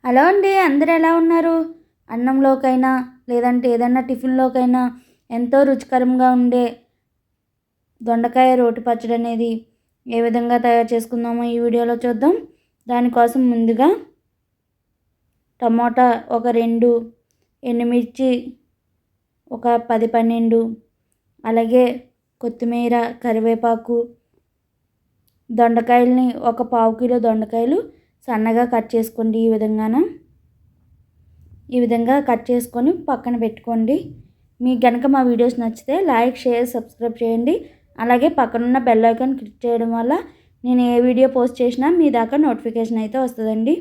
Hello అండి, అందరూ ఎలా ఉన్నారు? అన్నంలోకైనా లేదంటే ఏదైనా టిఫిన్లోకైనా ఎంతో రుచికరంగా ఉండే దొండకాయ రోటి పచ్చడి అనేది ఏ విధంగా తయారు చేసుకుందామో ఈ వీడియోలో చూద్దాం. దానికోసం ముందుగా టమోటా ఒక 2, ఎండుమిర్చి ఒక 10-12, అలాగే కొత్తిమీర, కరివేపాకు, దొండకాయల్ని ఒక 1/2 కిలో దొండకాయలు సన్నగా కట్ చేసుకోండి. ఈ విధంగా కట్ చేసుకొని పక్కన పెట్టుకోండి. మీకు కనుక మా వీడియోస్ నచ్చితే లైక్, షేర్, సబ్స్క్రైబ్ చేయండి. అలాగే పక్కనున్న బెల్ ఐకాన్ క్లిక్ చేయడం వల్ల నేను ఏ వీడియో పోస్ట్ చేసినా మీ దాకా నోటిఫికేషన్ అయితే వస్తుందండి.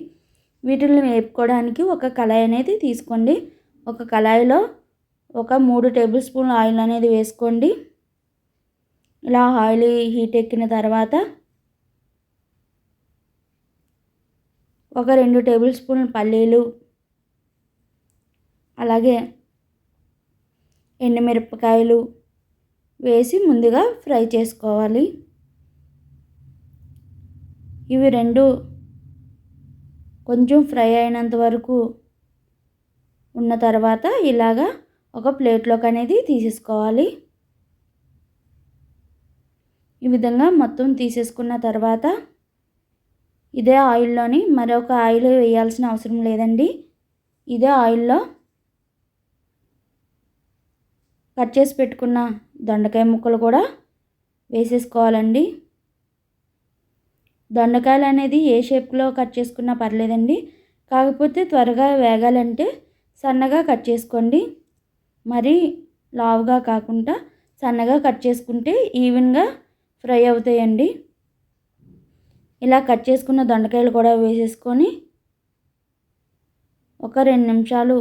వీటిని వేపుకోవడానికి ఒక కళాయి అనేది తీసుకోండి. ఒక కళాయిలో ఒక 3 టేబుల్ స్పూన్ల ఆయిల్ అనేది వేసుకోండి. ఇలా ఆయిల్ హీట్ ఎక్కిన తర్వాత ఒక 2 టేబుల్ స్పూన్ల పల్లీలు, అలాగే ఎండుమిరపకాయలు వేసి ముందుగా ఫ్రై చేసుకోవాలి. ఇవి రెండు కొంచెం ఫ్రై అయినంత వరకు ఉన్న తర్వాత ఇలాగా ఒక ప్లేట్లోకి అనేది తీసేసుకోవాలి. ఈ విధంగా మొత్తం తీసేసుకున్న తర్వాత ఇదే ఆయిల్లోని మరొక ఆయిల్ వేయాల్సిన అవసరం లేదండి. ఇదే ఆయిల్లో కట్ చేసి పెట్టుకున్న దొండకాయ ముక్కలు కూడా వేసేసుకోవాలండి. దొండకాయలు అనేది ఏ షేప్లో కట్ చేసుకున్నా పర్లేదండి. కాకపోతే త్వరగా వేగాలంటే సన్నగా కట్ చేసుకోండి. మరీ లావుగా కాకుండా సన్నగా కట్ చేసుకుంటే ఈవెన్గా ఫ్రై అవుతాయండి. ఇలా కట్ చేసుకున్న దొండకాయలు కూడా వేసేసుకొని ఒక 2 నిమిషాలు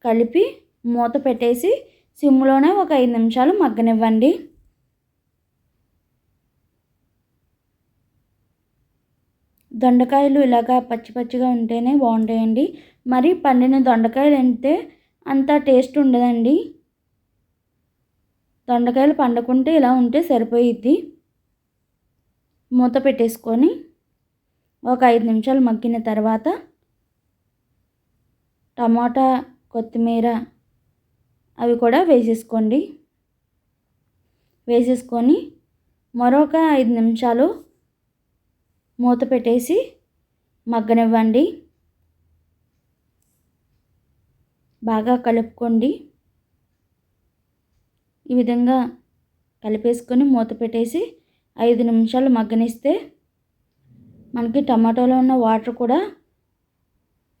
కలిపి మూత పెట్టేసి సిమ్లోనే ఒక 5 నిమిషాలు మగ్గనివ్వండి. దొండకాయలు ఇలాగా పచ్చి పచ్చిగా ఉంటేనే బాగుంటాయండి. మరి పండిన దొండకాయలు అంటే అంత టేస్ట్ ఉండదండి. దొండకాయలు పండకుంటే ఇలా ఉంటే సరిపోయిద్ది. మూత పెట్టేసుకొని ఒక 5 నిమిషాలు మగ్గిన తర్వాత టమాటా, కొత్తిమీర అవి కూడా వేసేసుకోండి. వేసేసుకొని మరొక 5 నిమిషాలు మూత పెట్టేసి మగ్గనివ్వండి. బాగా కలుపుకోండి. ఈ విధంగా కలిపేసుకొని మూత పెట్టేసి 5 నిమిషాలు మగ్గనిస్తే మనకి టమాటాలో ఉన్న వాటర్ కూడా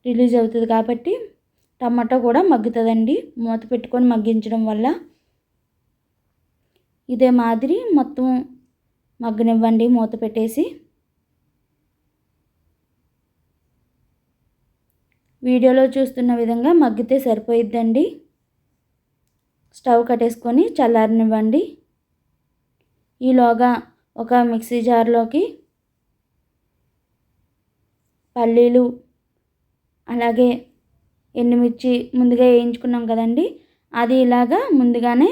రిలీజ్ అవుతుంది కాబట్టి టమాటా కూడా మగ్గుతుందండి మూత పెట్టుకొని మగ్గించడం వల్ల. ఇదే మాదిరి మొత్తం మగ్గనివ్వండి మూత పెట్టేసి. వీడియోలో చూస్తున్న విధంగా మగ్గితే సరిపోయిద్దండి. స్టవ్ కట్టేసుకొని చల్లారనివ్వండి. ఈలోగా ఒక మిక్సీ జార్లోకి పల్లీలు, అలాగే ఎండుమిర్చి ముందుగా వేయించుకున్నాం కదండి, అది ముందుగానే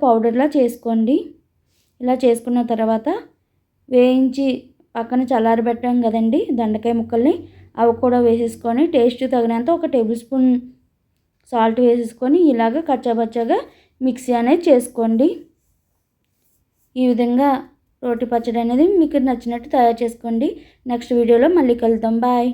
పౌడర్లా చేసుకోండి. ఇలా చేసుకున్న తర్వాత వేయించి పక్కన చల్లారబెట్టాం కదండి దొండకాయ ముక్కల్ని, అవి కూడా వేసేసుకొని టేస్ట్ తగినంత ఒక టేబుల్ స్పూన్ సాల్ట్ వేసేసుకొని కచ్చాపచ్చాగా మిక్సీ అనేది చేసుకోండి. ఈ విధంగా రోటి పచ్చడి అనేది మీకు నచ్చినట్టు తయారు చేసుకోండి. నెక్స్ట్ వీడియోలో మళ్ళీ కలుద్దాం. బాయ్.